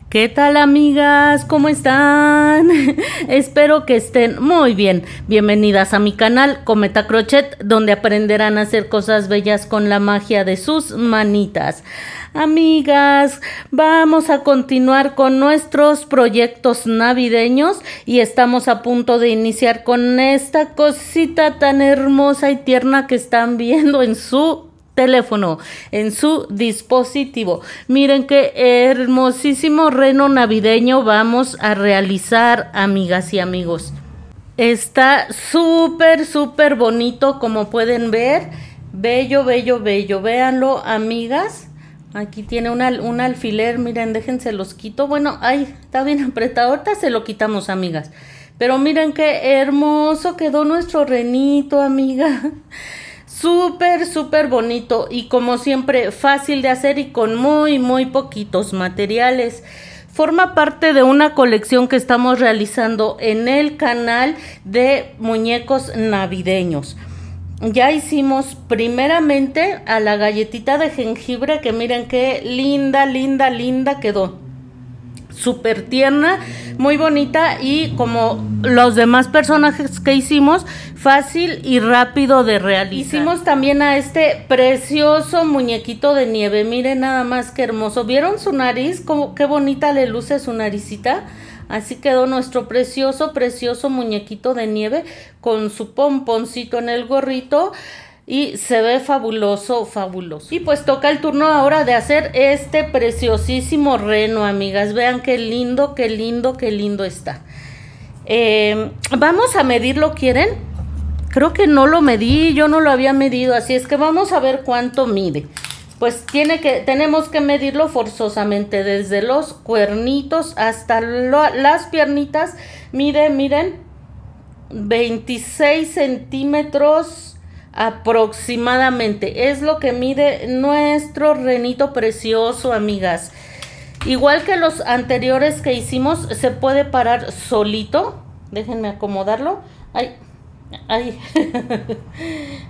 ¿Qué tal, amigas? ¿Cómo están? Espero que estén muy bien. Bienvenidas a mi canal Cometa Crochet, donde aprenderán a hacer cosas bellas con la magia de sus manitas. Amigas, vamos a continuar con nuestros proyectos navideños y estamos a punto de iniciar con esta cosita tan hermosa y tierna que están viendo en su teléfono, en su dispositivo. Miren qué hermosísimo reno navideño vamos a realizar, amigas y amigos. Está súper bonito, como pueden ver. Bello. Véanlo, amigas. Aquí tiene un alfiler, miren, déjense los quito. Bueno, ay, está bien apretado. Ahorita se lo quitamos, amigas. Pero miren qué hermoso quedó nuestro renito, amiga. Súper bonito y como siempre fácil de hacer y con muy poquitos materiales. Forma parte de una colección que estamos realizando en el canal de muñecos navideños. Ya hicimos primeramente a la galletita de jengibre, que miren qué linda quedó. Súper tierna, muy bonita y como los demás personajes que hicimos, fácil y rápido de realizar. Hicimos también a este precioso muñequito de nieve, miren nada más que hermoso. ¿Vieron su nariz? Qué bonita le luce su naricita. Así quedó nuestro precioso muñequito de nieve con su pomponcito en el gorrito. Y se ve fabuloso. Y pues toca el turno ahora de hacer este preciosísimo reno, amigas. Vean qué lindo está. Vamos a medirlo, ¿quieren? Creo que no lo medí, yo no lo había medido, así es que vamos a ver cuánto mide. Pues tenemos que medirlo forzosamente, desde los cuernitos hasta las piernitas. Miren, 26 centímetros aproximadamente es lo que mide nuestro renito precioso, amigas. Igual que los anteriores que hicimos, se puede parar solito. Déjenme acomodarlo. Ay.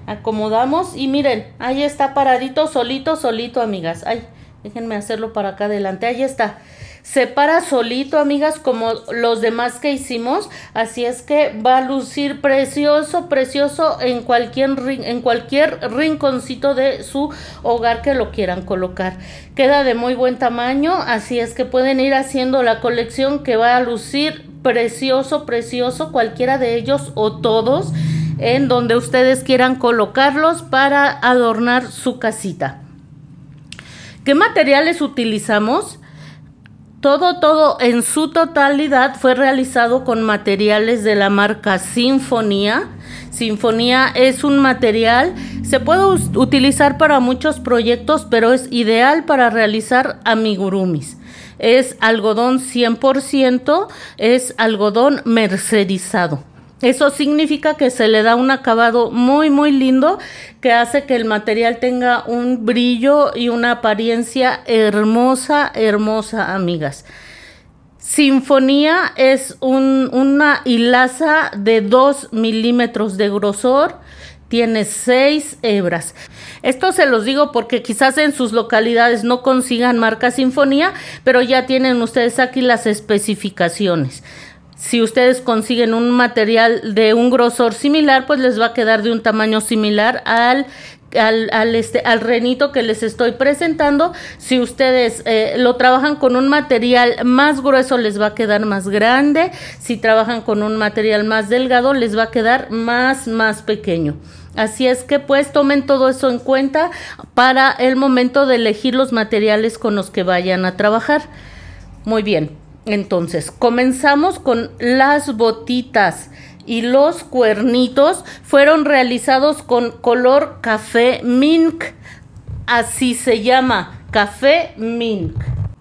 Acomodamos y miren, ahí está paradito, solito, amigas. Ay, déjenme hacerlo para acá adelante. Ahí está. Se para solito, amigas, como los demás que hicimos. Así es que va a lucir precioso en cualquier rinconcito de su hogar que lo quieran colocar. Queda de muy buen tamaño, así es que pueden ir haciendo la colección que va a lucir precioso, cualquiera de ellos o todos, en donde ustedes quieran colocarlos para adornar su casita. ¿Qué materiales utilizamos? Todo en su totalidad fue realizado con materiales de la marca Sinfonía. Sinfonía es un material, se puede utilizar para muchos proyectos, pero es ideal para realizar amigurumis. Es algodón 100%, es algodón mercerizado. Eso significa que se le da un acabado muy lindo, que hace que el material tenga un brillo y una apariencia hermosa, amigas. Sinfonía es una hilaza de 2 milímetros de grosor. Tiene 6 hebras. Esto se los digo porque quizás en sus localidades no consigan marca Sinfonía, pero ya tienen ustedes aquí las especificaciones. Si ustedes consiguen un material de un grosor similar, pues les va a quedar de un tamaño similar al renito que les estoy presentando. Si ustedes lo trabajan con un material más grueso, les va a quedar más grande. Si trabajan con un material más delgado, les va a quedar más pequeño. Así es que pues tomen todo eso en cuenta para el momento de elegir los materiales con los que vayan a trabajar. Muy bien, entonces comenzamos con las botitas. Y los cuernitos fueron realizados con color café mink, así se llama, café mink.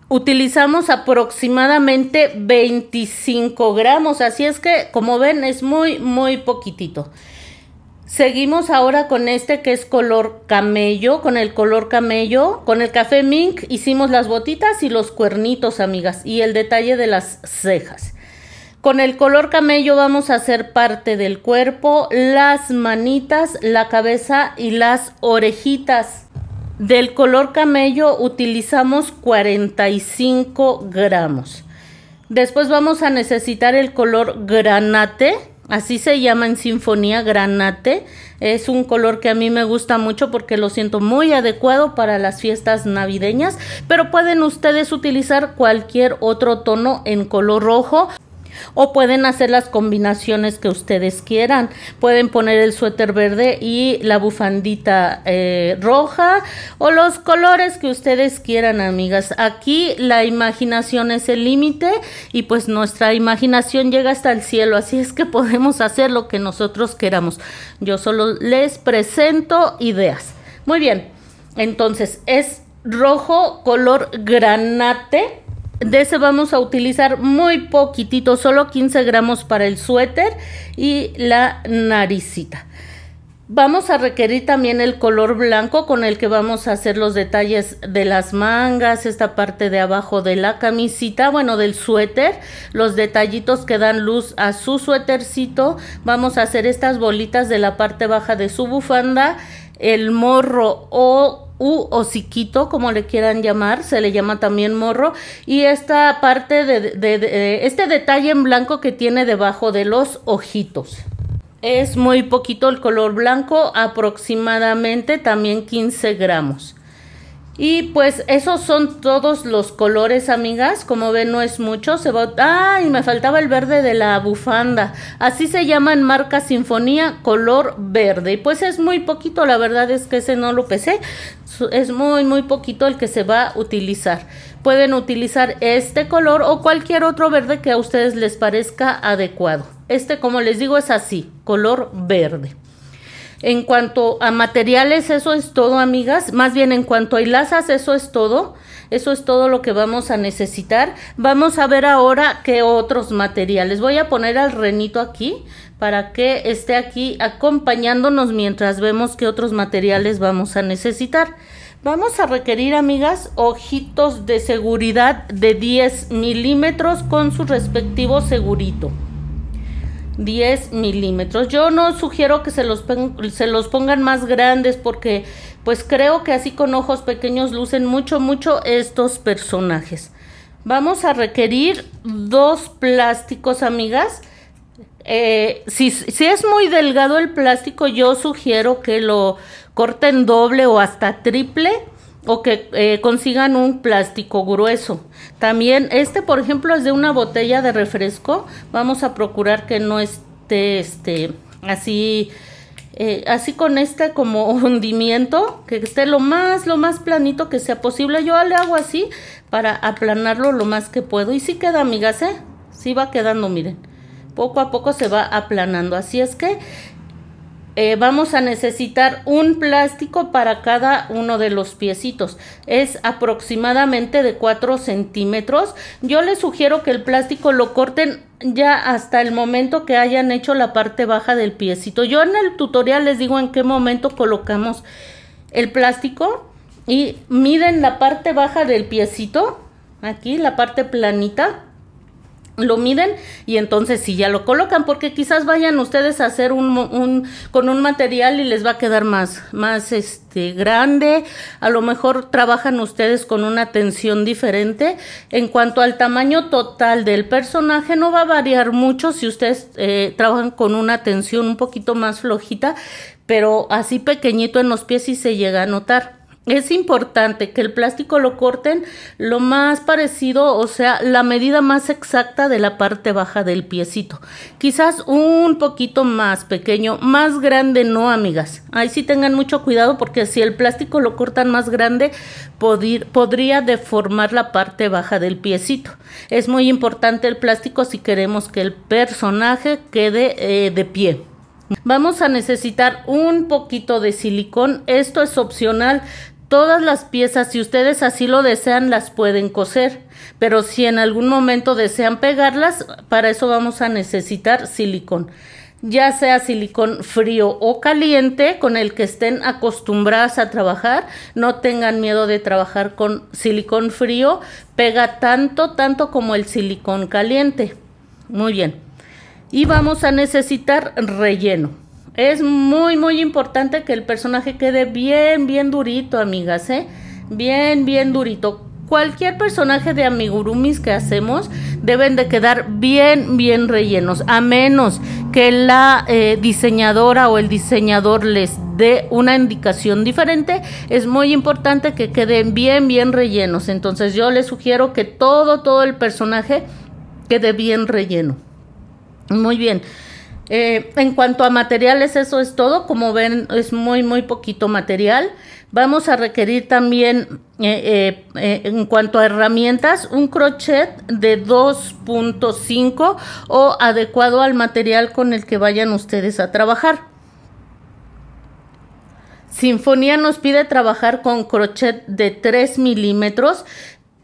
Utilizamos aproximadamente 25 gramos, así es que como ven es muy poquitito. Seguimos ahora con este que es color camello, con el color camello, con el café mink hicimos las botitas y los cuernitos, amigas, y el detalle de las cejas. Con el color camello vamos a hacer parte del cuerpo, las manitas, la cabeza y las orejitas. Del color camello utilizamos 45 gramos. Después vamos a necesitar el color granate. Así se llama en sinfonía, granate. Es un color que a mí me gusta mucho porque lo siento muy adecuado para las fiestas navideñas. Pero pueden ustedes utilizar cualquier otro tono en color rojo. O pueden hacer las combinaciones que ustedes quieran. Pueden poner el suéter verde y la bufandita roja. O los colores que ustedes quieran, amigas. Aquí la imaginación es el límite. Y pues nuestra imaginación llega hasta el cielo. Así es que podemos hacer lo que nosotros queramos. Yo solo les presento ideas. Muy bien. Entonces es rojo color granate. De ese vamos a utilizar muy poquitito, solo 15 gramos para el suéter y la naricita. Vamos a requerir también el color blanco con el que vamos a hacer los detalles de las mangas, esta parte de abajo de la camisita, bueno, del suéter, los detallitos que dan luz a su suétercito. Vamos a hacer estas bolitas de la parte baja de su bufanda, el morro o hociquito, como le quieran llamar, se le llama también morro, y esta parte de este detalle en blanco que tiene debajo de los ojitos. Es muy poquito el color blanco, aproximadamente también 15 gramos. Y pues esos son todos los colores, amigas. Como ven, no es mucho. Y me faltaba el verde de la bufanda. Así se llama en marca Sinfonía, color verde. Y pues es muy poquito, la verdad es que ese no lo pesé. Es muy poquito el que se va a utilizar. Pueden utilizar este color o cualquier otro verde que a ustedes les parezca adecuado. Este, como les digo, es así, color verde. En cuanto a materiales, eso es todo, amigas. Más bien, en cuanto a hilazas, eso es todo. Eso es todo lo que vamos a necesitar. Vamos a ver ahora qué otros materiales. Voy a poner al renito aquí para que esté aquí acompañándonos mientras vemos qué otros materiales vamos a necesitar. Vamos a requerir, amigas, ojitos de seguridad de 10 milímetros con su respectivo segurito. 10 milímetros. Yo no sugiero que se los pongan más grandes porque pues creo que así con ojos pequeños lucen mucho estos personajes. Vamos a requerir 2 plásticos, amigas. Si es muy delgado el plástico, yo sugiero que lo corten doble o hasta triple, o que consigan un plástico grueso. También este, por ejemplo, es de una botella de refresco. Vamos a procurar que no esté así con como hundimiento, que esté lo más planito que sea posible. Yo le hago así para aplanarlo lo más que puedo. Y sí queda, amigas, sí va quedando, miren. Poco a poco se va aplanando. Así es que vamos a necesitar un plástico para cada uno de los piecitos. Es aproximadamente de 4 centímetros. Yo les sugiero que el plástico lo corten ya hasta el momento que hayan hecho la parte baja del piecito. Yo en el tutorial les digo en qué momento colocamos el plástico y miden la parte baja del piecito. Aquí la parte planita. Lo miden y entonces sí ya lo colocan, porque quizás vayan ustedes a hacer con un material y les va a quedar más grande. A lo mejor trabajan ustedes con una tensión diferente. En cuanto al tamaño total del personaje, no va a variar mucho si ustedes trabajan con una tensión un poquito más flojita, pero así pequeñito en los pies sí se llega a notar. Es importante que el plástico lo corten lo más parecido, o sea, la medida más exacta de la parte baja del piecito. Quizás un poquito más pequeño, más grande no, amigas. Ahí sí tengan mucho cuidado porque si el plástico lo cortan más grande, podría deformar la parte baja del piecito. Es muy importante el plástico si queremos que el personaje quede de pie. Vamos a necesitar un poquito de silicón. Esto es opcional. Todas las piezas, si ustedes así lo desean, las pueden coser, pero si en algún momento desean pegarlas, para eso vamos a necesitar silicón. ya sea silicón frío o caliente, con el que estén acostumbradas a trabajar. No tengan miedo de trabajar con silicón frío, pega tanto como el silicón caliente. Muy bien. Y vamos a necesitar relleno. Es muy importante que el personaje quede bien durito, amigas, bien durito. Cualquier personaje de amigurumis que hacemos deben de quedar bien rellenos, a menos que la diseñadora o el diseñador les dé una indicación diferente. Es muy importante que queden bien rellenos. Entonces yo les sugiero que todo el personaje quede bien relleno. Muy bien. En cuanto a materiales, eso es todo. Como ven, es muy poquito material. Vamos a requerir también, en cuanto a herramientas, un crochet de 2.5 o adecuado al material con el que vayan ustedes a trabajar. Sinfonía nos pide trabajar con crochet de 3 milímetros,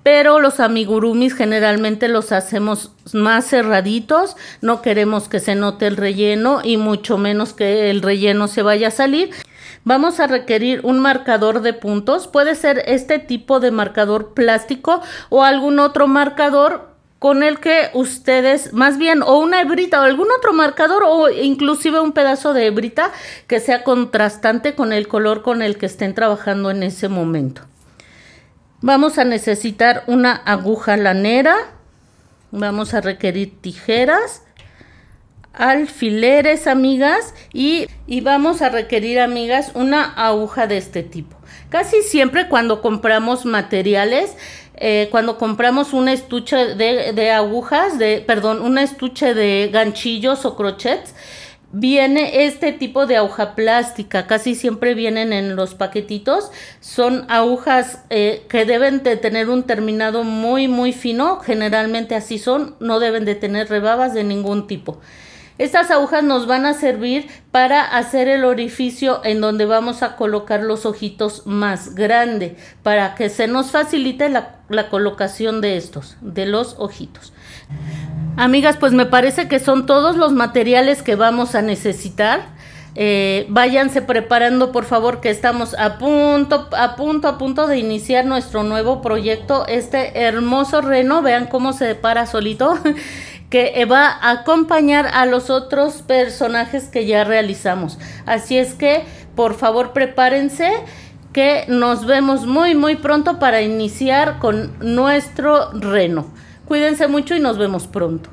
pero los amigurumis generalmente los hacemos más cerraditos. No queremos que se note el relleno y mucho menos que el relleno se vaya a salir. Vamos a requerir un marcador de puntos. Puede ser este tipo de marcador plástico o algún otro marcador con el que ustedes, más bien, o una hebrita o algún otro marcador, o inclusive un pedazo de hebrita que sea contrastante con el color con el que estén trabajando en ese momento. Vamos a necesitar una aguja lanera. Vamos a requerir tijeras, alfileres, amigas, y vamos a requerir, amigas, una aguja de este tipo. Casi siempre cuando compramos materiales, cuando compramos un estuche de agujas, un estuche de ganchillos o crochets, viene este tipo de aguja plástica. Casi siempre vienen en los paquetitos. Son agujas que deben de tener un terminado muy fino. Generalmente así son. No deben de tener rebabas de ningún tipo. Estas agujas nos van a servir para hacer el orificio en donde vamos a colocar los ojitos más grande, para que se nos facilite la colocación de los ojitos. Amigas, pues me parece que son todos los materiales que vamos a necesitar. Váyanse preparando, por favor, que estamos a punto de iniciar nuestro nuevo proyecto. Este hermoso reno, vean cómo se para solito, que va a acompañar a los otros personajes que ya realizamos. Así es que, por favor, prepárense, que nos vemos muy pronto para iniciar con nuestro reno. Cuídense mucho y nos vemos pronto.